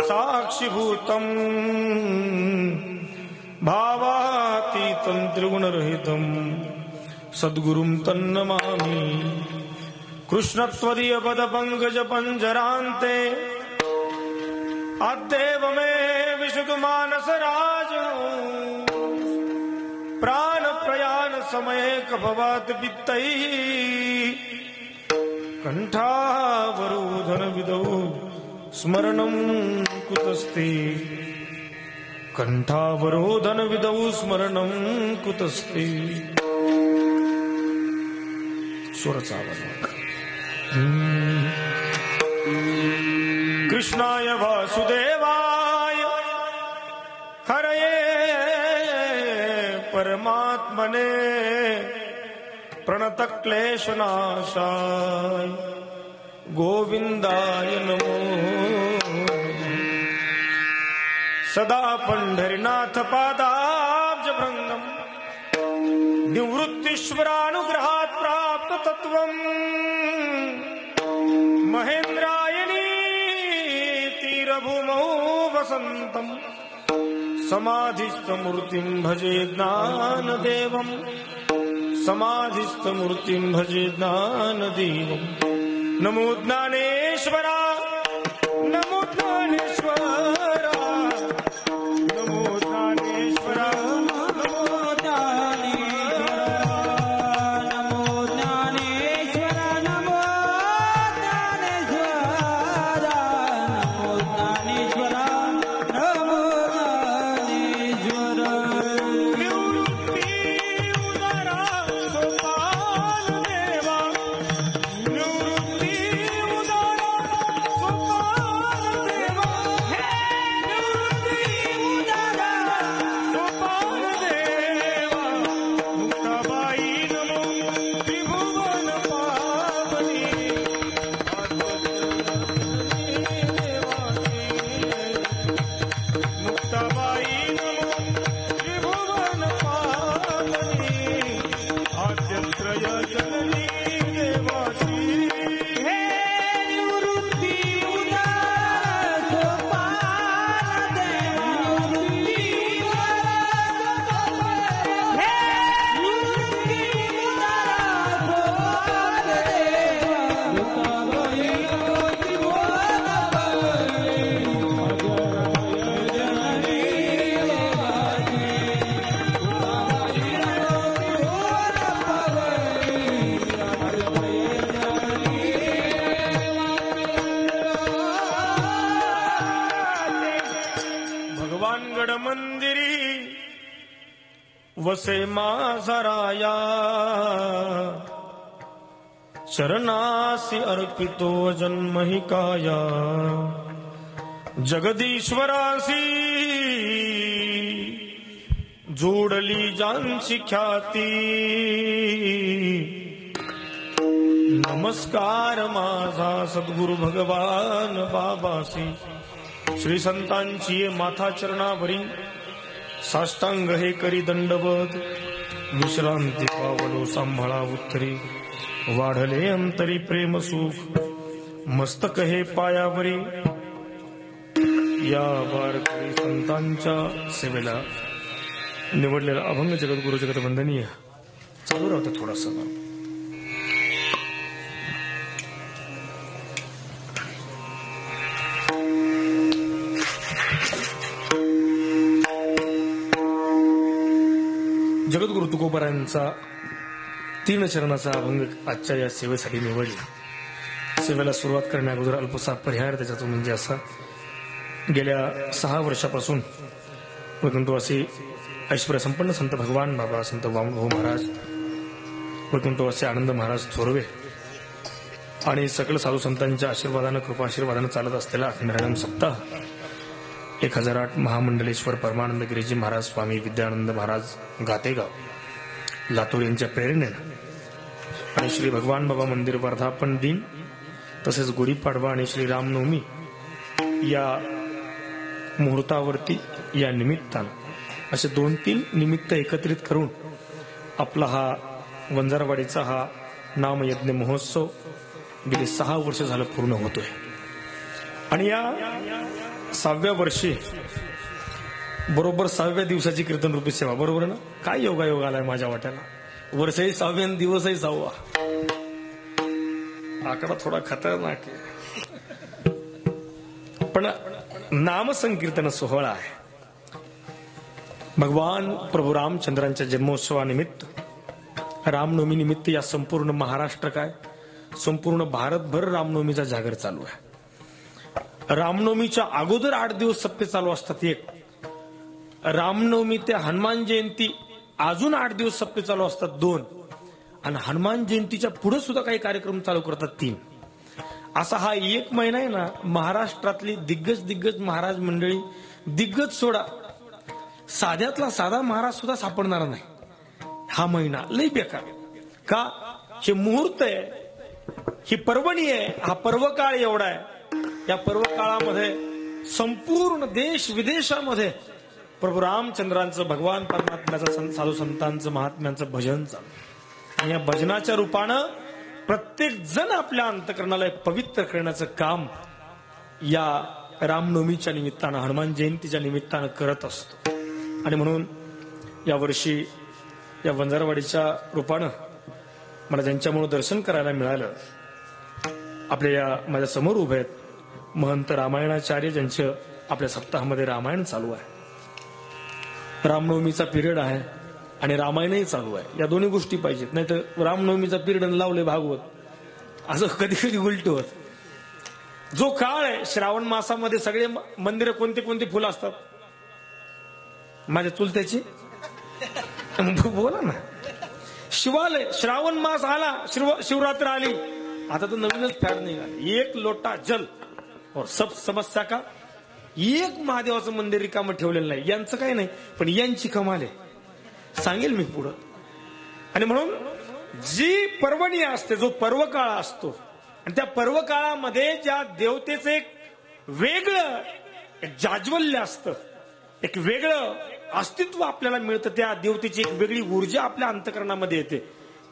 साक्षीभूतम् भावातीतं त्रिगुणरहितं सद्गुरुं तन्नमामि। कृष्णत्वदीयपदपङ्कजपञ्जरान्ते अद्यैव मे विशुद्धमानसराज प्राणप्रयाणसमये कफवात पित्तैः कण्ठावरोधनविधौ स्मरणं कुतस्ते। कण्ठावरोधनविधौ स्मरणं कुतस्ते। स्वराचा आवाज कृष्णाय वासुदेवाय हरये परमात्मने प्रणतक्लेशनाशाय गोविन्दाय नमो। सदा पंढरीनाथ पादाब्जभृङ्गम् निवृत्तीश्वरानुग्रहात् प्राप्त तत्त्वम् महेन्द्रायणी तीरभूमौ वसन्तम् समाधिस्थमूर्तिं भजे ज्ञानदेवम्। समाधिस्थमूर्तिं भजे ज्ञानदेवम्। नमो ज्ञानेश्वरा नमो ज्ञानेश्वरा नमो ज्ञानेश्वरा वसे माझा राया चरणासी अर्पितो जन्म हि काया। जगदीश्वरासी जोडली ज्यांची ख्याती नमस्कार माझा सद्गुरु भगवान बाबासी। श्री संतांची माथा चरणावरी साष्टांग हे करी दंडवत विश्रांती पावलो सांभाळा उत्तरी वाढले अंतरी प्रेम सुख मस्तक हे पायावरी। या वारकरी संतांच्या सेवेला निवडलेला अभंग जगद्गुरु जगतवंदनीय चालू राहतं थोडासा। जगद्गुरु तुकोबारायांचा 3 चरणाचा अभंग आजच्या या सेवेसाठी निवडला। सेवेला सुरुवात करण्याअगोदर अल्पसा परिहार त्याचा म्हणजे असा, गेल्या 6 वर्षापासून वैकुंठवासी ऐश्वर्यसंपन्न संत भगवान बाबा, संत वामनभाऊ महाराज, वैकुंठवासी आनंद महाराज थोरवे आणि सकल साधू संतांच्या आशीर्वादानं कृपाशीर्वादानं चालत असलेला अखंड सप्ताह 1008 महामंडलेश्वर परमानंद गिरीजी महाराज स्वामी विद्यानंद महाराज गातेगाव लातूर यांच्या प्रेरणेनं आणि श्री भगवान बाबा मंदिर वर्धापन दिन तसेच गुढीपाडवा आणि श्री रामनवमी या मुहूर्तावरती या निमित्तानं असे 2-3 निमित्त एकत्रित करून आपला हा वंजारवाडीचा हा नामयज्ञ महोत्सव गेली 6 वर्ष झालं पूर्ण होतोय। आणि या 6व्या वर्षी बरोबर 6व्या दिवसाची कीर्तन रूपी सेवा, बरोबर ना? काय योगायोग आलाय माझ्या वाट्याला. वर्षही 6वे आणि दिवसही 6वा. आकडा थोडा खतरनाक आहे, पण नामसंकीर्तन सोहळा आहे. भगवान प्रभू रामचंद्रांच्या जन्मोत्सवानिमित्त, रामनवमी निमित्त या संपूर्ण महाराष्ट्र काय संपूर्ण भारतभर रामनवमीचा जागर चालू आहे. रामनवमीच्या अगोदर 8 दिवस सप्ते चालू असतात एक. रामनवमी ते हनुमान जयंती अजून 8 दिवस सप्ते चालू असतात 2. आणि हनुमान जयंतीच्या पुढे सुद्धा काही कार्यक्रम चालू करतात 3. असा हा 1 महिना आहे ना, महाराष्ट्रातली दिग्गज महाराज मंडळी, दिग्गज सोडा, साध्यातला साधा महाराज सुद्धा सापडणार नाही. हा महिना लई बेकार का? हे मुहूर्त आहे, ही पर्वणी आहे, हा पर्वकाळ एवढा आहे. या पर्वकाळामध्ये संपूर्ण देश विदेशामध्ये प्रभू रामचंद्रांचं, भगवान परमात्म्याचं, साधू संतांचं, महात्म्यांचं भजन चालू. आणि या भजनाच्या रूपानं प्रत्येक जण आपल्या अंतकरणाला पवित्र करण्याचं काम या रामनवमीच्या निमित्तानं, हनुमान जयंतीच्या निमित्तानं करत असतो. आणि म्हणून यावर्षी या वंजारवाडीच्या रूपानं मला ज्यांच्यामुळे दर्शन करायला मिळालं, आपल्या या माझ्या समोर उभे आहेत महंत रामायणाचार्य, ज्यांचं आपल्या सप्ताहामध्ये रामायण चालू आहे. रामनवमीचा पिरियड आहे आणि रामायणही चालू आहे. या दोन्ही गोष्टी पाहिजेत, नाही तर रामनवमीचा पिरियड लावले भागवत, असं कधी कधी उलट होत. जो काळ आहे श्रावण मासामध्ये सगळे मंदिर कोणते कोणते फुलं असतात माझ्या चुलत्याची बोला ना. शिवालय, श्रावण मास आला, शिवरात्र आली, आता तर नवीनच फॅड निघाली. 1 लोटा जल और सब समस्या का. एक महादेवाचं मंदिर रिकामं ठेवलेलं नाही. यांचं काही नाही, पण यांची कमाल आहे, सांगेल मी पुढं. आणि म्हणून जी पर्वणी असते, जो पर्वकाळ असतो, आणि त्या पर्वकाळामध्ये ज्या देवतेचं एक वेगळं एक जाज्वल्य असतं, एक वेगळं अस्तित्व आपल्याला मिळतं, त्या देवतेची एक वेगळी ऊर्जा आपल्या अंतकरणामध्ये येते.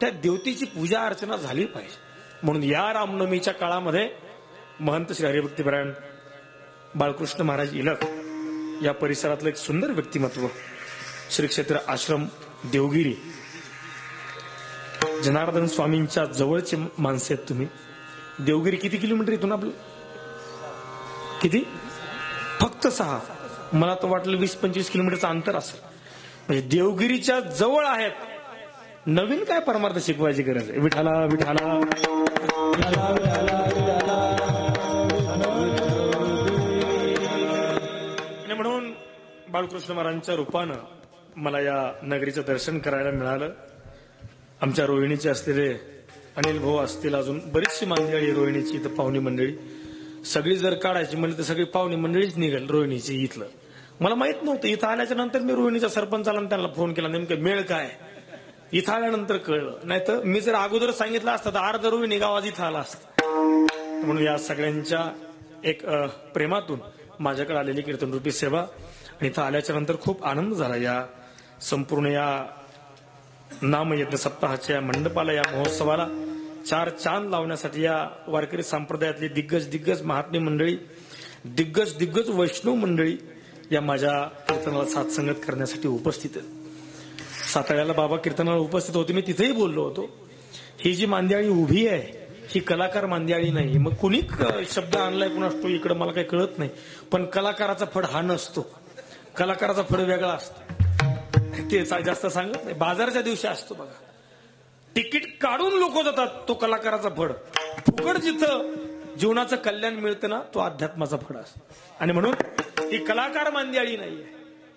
त्या देवतेची पूजा अर्चना झाली पाहिजे. म्हणून या रामनवमीच्या काळामध्ये महंत श्री हरिभक्तीपरायण बाळकृष्ण महाराज इलक या परिसरातलं एक सुंदर व्यक्तिमत्व, श्री क्षेत्र आश्रम देवगिरी, जनार्दन स्वामींच्या जवळचे माणसे आहेत तुम्ही. देवगिरी किती किलोमीटर इथून आपलं? किती? फक्त 6. मला तर वाटलं 20-25 किलोमीटरचं अंतर असेल. म्हणजे देवगिरीच्या जवळ आहेत. नवीन काय परमार्थ शिकवायची गरज आहे? विठाला विठाला म्हणून बाळकृष्ण महाराजांच्या रूपानं मला या नगरीचं दर्शन करायला मिळालं. आमच्या रोहिणीचे असलेले अनिल भाऊ असतील, अजून बरीचशी मंडळी रोहिणीची, इथं पाहुणी मंडळी सगळी जर काढायची म्हणली तर सगळी पाहुणी मंडळीच निघेल रोहिणीची इथलं. मला माहित नव्हतं. इथं आल्याच्या नंतर मी रोहिणीच्या सरपंचाला त्यांना फोन केला, नेमकं मेळ काय. इथं आल्यानंतर कळलं. नाही तर मी जर अगोदर सांगितलं असतं तर अर्ध रोहिणी गावात इथं आला असतं. म्हणून या सगळ्यांच्या एक प्रेमातून माझ्याकडे आलेली कीर्तनरूपी सेवा, आणि इथं आल्याच्या नंतर खूप आनंद झाला. या संपूर्ण या नामयज्ञ सप्ताहाच्या मंडपाला, या महोत्सवाला 4 चांद लावण्यासाठी या वारकरी संप्रदायातली दिग्गज महात्मे मंडळी, दिग्गज वैष्णव मंडळी या माझ्या कीर्तनाला साथसंगत करण्यासाठी उपस्थित आहेत. साताऱ्याला बाबा कीर्तनाला उपस्थित होते, मी तिथेही बोललो होतो. ही जी मांदियाळी उभी आहे ही कलाकार मांदियाळी नाही. मग कुणी शब्द आणलाय कुणा असतो इकडे मला काही कळत नाही, पण कलाकाराचा फड हा नसतो. कलाकाराचा फड वेगळा असतो, ते जास्त सांगत नाही. बाजाराच्या दिवशी असतो बघा, तिकीट काढून लोक जातात, तो कलाकाराचा फड. फुकट जिथं जीवनाचं कल्याण मिळतं ना, तो अध्यात्माचा फड असतो. आणि म्हणून ही कलाकार मांदियाळी नाहीये.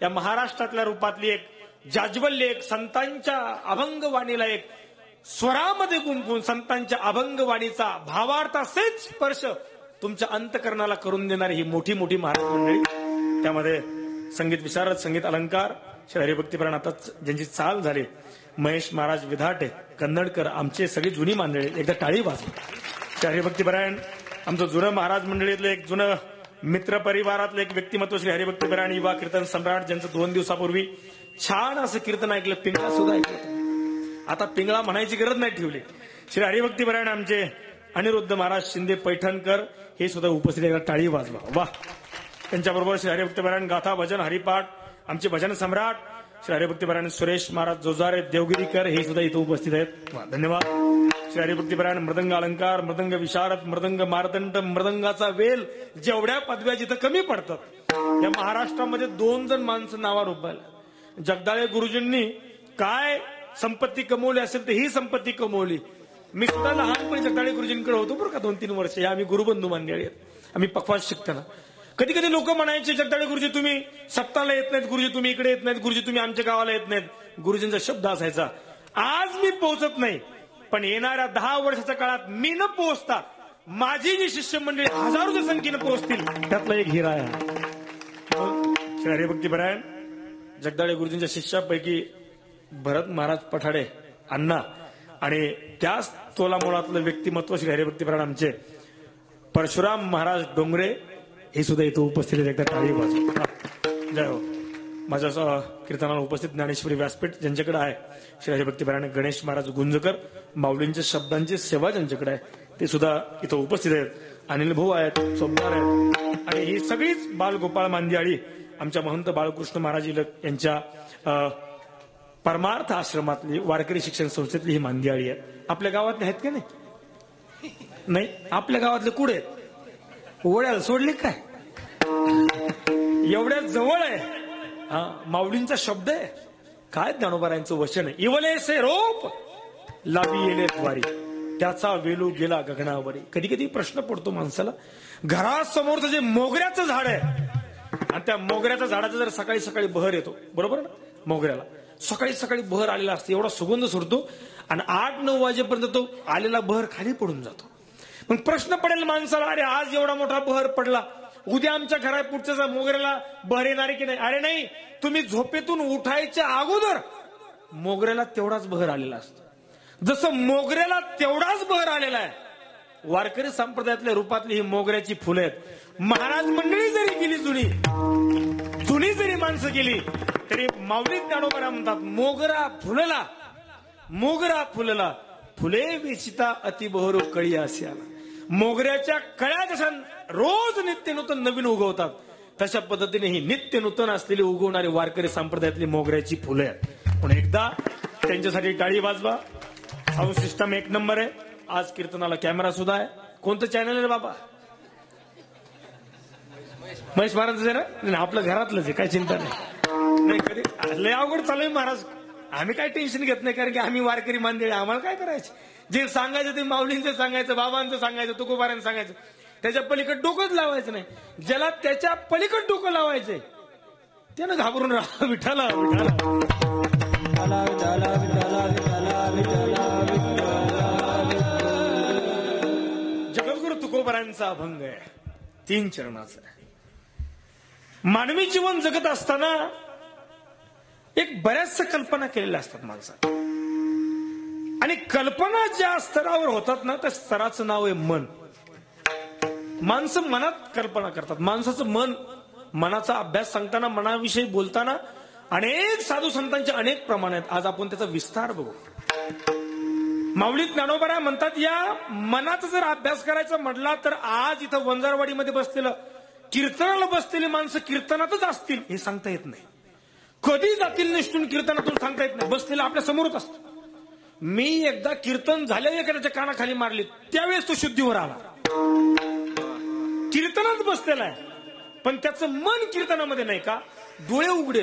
या महाराष्ट्रातल्या रूपातली एक जाज्वल्य, एक संतांच्या अभंगवाणीला एक स्वरामध्ये गुंफून संतांच्या अभंगवाणीचा भावार्थासहित स्पर्श तुमच्या अंतकरणाला करून देणारी ही मोठी मोठी महाराज मंडळी. त्यामध्ये संगीत विशारद, संगीत अलंकार श्री हरिभक्तीपरायण आता ज्यांची चाल झाली, महेश महाराज विधाटे, कन्नडकर, आमचे सगळी जुनी मंडळी, एकदा टाळी वाजवा. श्री हरिभक्तीपरायण आमचं जुनं महाराज मंडळीतलं एक जुनं मित्र परिवारातलं एक व्यक्तिमत्व श्री हरिभक्तीपरायण युवा कीर्तन सम्राट, ज्यांचं 2 दिवसापूर्वी छान असं कीर्तन ऐकलं. पिंगळा सुद्धा ऐकलं. आता पिंगळा म्हणायची गरज नाही ठेवली. श्री हरिभक्तीपरायण आमचे अनिरुद्ध महाराज शिंदे पैठणकर हे सुद्धा उपस्थित, एकदा टाळी वाजवा. वा, त्यांच्याबरोबर श्री हरिभक्तपरायण गाथा भजन हरिपाठ आमचे भजन सम्राट श्री हरिभक्तपरायण सुरेश महाराज जोजारे देवगिरीकर हे सुद्धा इथं उपस्थित आहेत. धन्यवाद. श्री हरिभक्तपरायण मृदंग अलंकार मृदंग विशारद मृदंग मारदंड मृदंगाचा वेल जेवढ्या पदव्या जिथं कमी पडतात या महाराष्ट्रामध्ये 2 जण माणसं नावावर उभारले. जगदाळे गुरुजींनी काय संपत्ती कमवली असेल तर ही संपत्ती कमवली. मी सुद्धा लहानपणी जगदाळे गुरुजींकडे होतो बरं का 2-3 वर्ष. या आम्ही गुरुबंधू मंडळी आहेत. आम्ही पक्वास शिकताना कधी कधी लोक म्हणायचे जगदाळे गुरुजी तुम्ही सप्ताहाला येत नाहीत, गुरुजी तुम्ही इकडे येत नाहीत, गुरुजी तुम्ही आमच्या गावाला येत नाहीत. गुरुजींचा शब्द असायचा आज मी पोहोचत नाही पण येणाऱ्या 10 वर्षाच्या काळात मी न पोहोचता माझी जी शिष्य मंडळी हजारोच्या संख्येनं पोहोचतील त्यातला एक हिरा आहे. श्री हरिभक्तपरायण जगदाळे गुरुजींच्या शिष्यापैकी भरत महाराज पठाडे अण्णा आणि त्याच तोलामोलातलं व्यक्तिमत्व श्री हरिभक्तपरायण आमचे परशुराम महाराज डोंगरे हे सुद्धा इथं उपस्थित आहेत. एकदा टाळी वाजवा. जय हो. माझ्या कीर्तनाला उपस्थित ज्ञानेश्वरी व्यासपीठ ज्यांच्याकडे आहे श्री हरिभक्तपरायण गणेश महाराज गुंजकर माऊलींच्या शब्दांची सेवा ज्यांच्याकडे आहे ते सुद्धा इथं उपस्थित आहेत. अनिल भाऊ आहेत, सोमवार आहेत आणि ही सगळीच बालगोपाळ मांदियाळी आमच्या महंत बाळकृष्ण महाराज यांच्या परमार्थ आश्रमातली वारकरी शिक्षण संस्थेतली ही मांदियाळी आहे. आपल्या गावातले आहेत का नाही? आपल्या गावातले कुठे आहेत? ओढ्याला सोडली काय? एवढ्या जवळ आहे. हा माऊलींचा शब्द आहे. काय ज्ञानोबारायांचं वचन आहे. इवले से रोप लावी येले द्वारी त्याचा वेलू गेला गगनावरी. कधी कधी प्रश्न पडतो माणसाला घरासमोरचं जे मोगऱ्याचं झाड आहे आणि त्या मोगऱ्याच्या झाडाचा जर सकाळी सकाळी बहर येतो बरोबर ना. मोगऱ्याला सकाळी सकाळी बहर आलेला असतो एवढा सुगंध सुटतो आणि 8-9 वाजेपर्यंत तो आलेला बहर खाली पडून जातो. मग प्रश्न पडेल माणसाला अरे आज एवढा मोठा बहर पडला उद्या आमच्या घरा पुढच्या मोगऱ्याला बहर येणार की नाही? अरे नाही, तुम्ही झोपेतून उठायच्या अगोदर मोगऱ्याला तेवढाच बहर आलेला असतो. जसं मोगऱ्याला तेवढाच बहर आलेला आहे वारकरी संप्रदायातल्या रूपातली ही मोगऱ्याची फुलं आहेत. महाराज मंडळी जरी गेली जुनी जरी माणसं गेली तरी माऊली ज्ञानोबा म्हणतात मोगरा फुलला फुले वेचिता अतिबहरो कळी असे आला. मोगऱ्याच्या कळ्या जशा रोज नित्य नूतन नवीन उगवतात तशा पद्धतीने ही नित्य नूतन असलेली उगवणारी वारकरी संप्रदायातली मोगऱ्याची फुले आहेत. पण एकदा त्यांच्यासाठी टाळी वाजवा. साऊंड सिस्टम 1 नंबर आहे. आज कीर्तनाला कॅमेरा सुद्धा आहे. कोणतं चॅनल आहे बाबा? महेश महाराज आहे ना? आपलं घरातलंच आहे, काय चिंता नाही. कधी लय अवघड चालू आहे महाराज. आम्ही काय टेन्शन घेत नाही कारण की आम्ही वारकरी मानदेळे. आम्हाला काय करायचं? जे सांगायचं ते माऊलींचं सांगायचं, बाबांचं सांगायचं, तुकोबारांचं सांगायचं. त्याच्या पलीकडे डोकंच लावायचं नाही. ज्याला त्याच्या पलीकडे डोकं लावायचंय त्यानं घाबरून राहा. विठाला जगद्गुरु तुकोबारांचा अभंग आहे 3 चरणाचा. मानवी जीवन जगत असताना एक बऱ्याचशा कल्पना केलेल्या असतात माणसाने आणि कल्पना ज्या स्तरावर होतात ना त्या स्तराचं नाव आहे मन. माणसं मनात कल्पना करतात. माणसाचं मन, मनाचा अभ्यास सांगताना, मनाविषयी बोलताना अनेक साधू संतांचे अनेक प्रमाण आहेत. आज आपण त्याचा विस्तार बघू. माऊली ज्ञानोबा म्हणतात या मनाचा जर अभ्यास करायचा म्हटला तर आज इथं वंजारवाडीमध्ये बसलेलं कीर्तनाला बसलेली माणसं कीर्तनातच असतील हे सांगता येत नाही. कधी जातील निष्ठून कीर्तनातून सांगता येत नाही. बसलेलं आपल्या समोरच असतं. मी एकदा कीर्तन झाल्या एखाद्याच्या कानाखाली मारली त्यावेळेस तो शुद्धीवर आला. कीर्तनात बसलेला आहे पण त्याचं मन कीर्तनामध्ये नाही का. डोळे उघडे,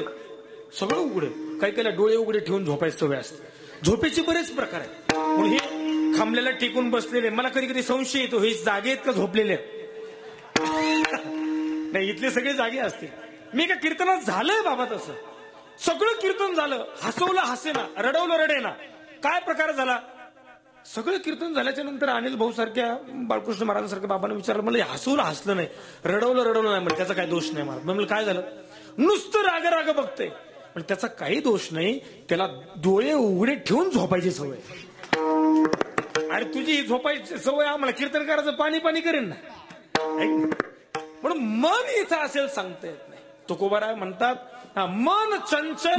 सगळं उघडे. काही काही डोळे उघडे ठेवून झोपायचं सवय असते. झोपेचे बरेच प्रकार आहेत. म्हणून हे खांबलेला टेकून बसलेले मला कधी कधी संशय येतो हे जागे आहेत का झोपलेले आहेत. नाही, इथले सगळे जागे असतील. मी का कीर्तनात झालंय बाबा तसं सगळं कीर्तन झालं. हसवलं हसेना, रडवलं रडेना. काय प्रकार झाला? सगळं कीर्तन झाल्याच्या नंतर अनिल भाऊ सारख्या बाळकृष्ण महाराजांसारख्या बाबांना विचारलं मला हसवलं हसलं नाही, रडवलं नाही म्हणजे त्याचा काही दोष नाही. मला काय झालं? नुसतं राग बघतंय पण त्याचा काही दोष नाही. त्याला डोळे उघडे ठेवून झोपायची सवय. अरे तुझी झोपायची सवय आम्हाला कीर्तन करायचं पाणी करेन ना. म्हणून मन इथं असेल सांगता येत नाही. तुकोबाराय म्हणतात मन चंचल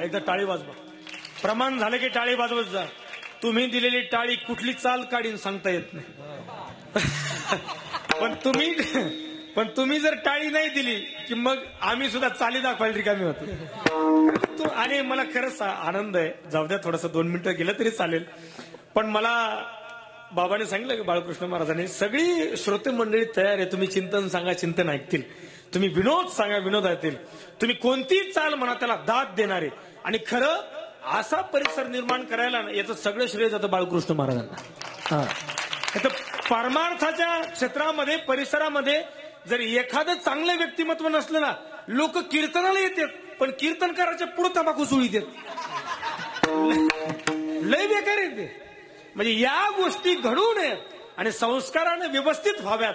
एकदा टाळी वाजवा. प्रमाण झालं की टाळी वाजवत जा. तुम्ही दिलेली टाळी कुठली चाल काढीन सांगता येत नाही. पण तुम्ही जर टाळी नाही दिली की मग आम्ही सुद्धा चाली दाखवायला रिकामी होतो. आणि मला खरंच आनंद आहे. जाऊ द्या, थोडस 2 मिनिटं गेलं तरी चालेल. पण मला बाबाने सांगितलं की बाळकृष्ण महाराजांनी सगळी श्रोते मंडळी तयार आहे. तुम्ही चिंतन सांगा, चिंतन ऐकतील. तुम्ही विनोद सांगा, विनोद ऐकतील. तुम्ही कोणतीही चाल म्हणा, त्याला दाद देणारे. आणि खरं असा परिसर निर्माण करायला याचं सगळं श्रेय जातं बाळकृष्ण महाराजांना. परमार्थाच्या क्षेत्रामध्ये, परिसरामध्ये जर एखादं चांगलं व्यक्तिमत्व नसलं ना, लोक कीर्तनाला येतात पण कीर्तनकाराच्या पुढे तंबाखू सुळीत येत. लय बेकार येते. म्हणजे या गोष्टी घडू नयेत आणि संस्काराने व्यवस्थित व्हाव्यात.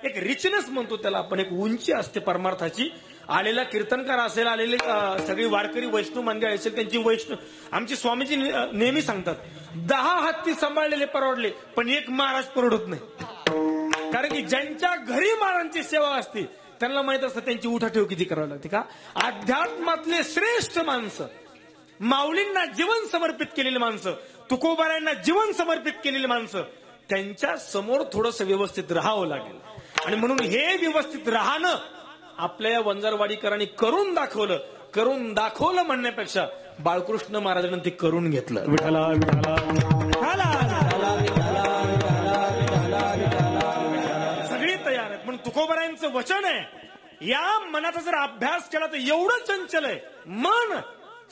एक रिचनेस म्हणतो त्याला आपण, एक उंची असते परमार्थाची. आलेला कीर्तनकार असेल, आलेले सगळी वारकरी वैष्णव मंडळी असेल, त्यांची वैष्णव. आमचे स्वामीजी नेहमी सांगतात 10 हत्ती सांभाळलेले परवडले पण एक महाराज परवडत नाही. कारण की ज्यांच्या घरी महाराजांची सेवा असते त्यांना माहित असतं त्यांची उठाठेव किती करावी लागते. का अध्यात्मातले श्रेष्ठ माणसं, माऊलींना जीवन समर्पित केलेली माणसं, तुकोबारायांना जीवन समर्पित केलेली माणसं, त्यांच्या समोर थोडंसं व्यवस्थित राहावं लागेल. आणि म्हणून हे व्यवस्थित राहणं आपल्या या वंजारवाडीकरांनी करून दाखवलं म्हणण्यापेक्षा बाळकृष्ण महाराजांनी ते करून घेतलं. विठाला विठाला सगळी तयार आहेत. म्हणून तुकोबारायांचं वचन आहे, या मनाचा जर अभ्यास केला तर एवढं चंचल आहे मन,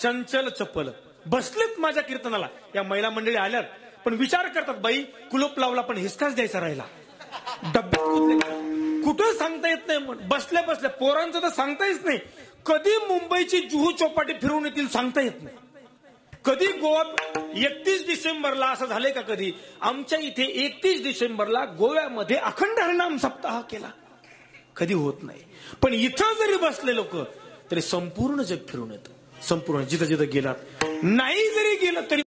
चंचल चपल. बसलेत माझ्या कीर्तनाला. या महिला मंडळी आल्यात पण विचार करतात, बाई कुलूप लावला पण हिसकाच द्यायचा राहिला. डब्यात कुठं सांगता येत नाही. बसल्या बसल्या पोरांचं तर सांगता येत नाही. कधी मुंबईची जुहू चौपाटी फिरवून येतील सांगता येत नाही. कधी गोवा 31 डिसेंबरला असं झालंय का? कधी आमच्या इथे 31 डिसेंबरला गोव्यामध्ये अखंड हरिनाम सप्ताह केला, कधी होत नाही. पण इथं जरी बसले लोक तरी संपूर्ण जग फिरून येतं. संपूर्ण जिथं जिथं गेलात, नाही जरी गेलं तरी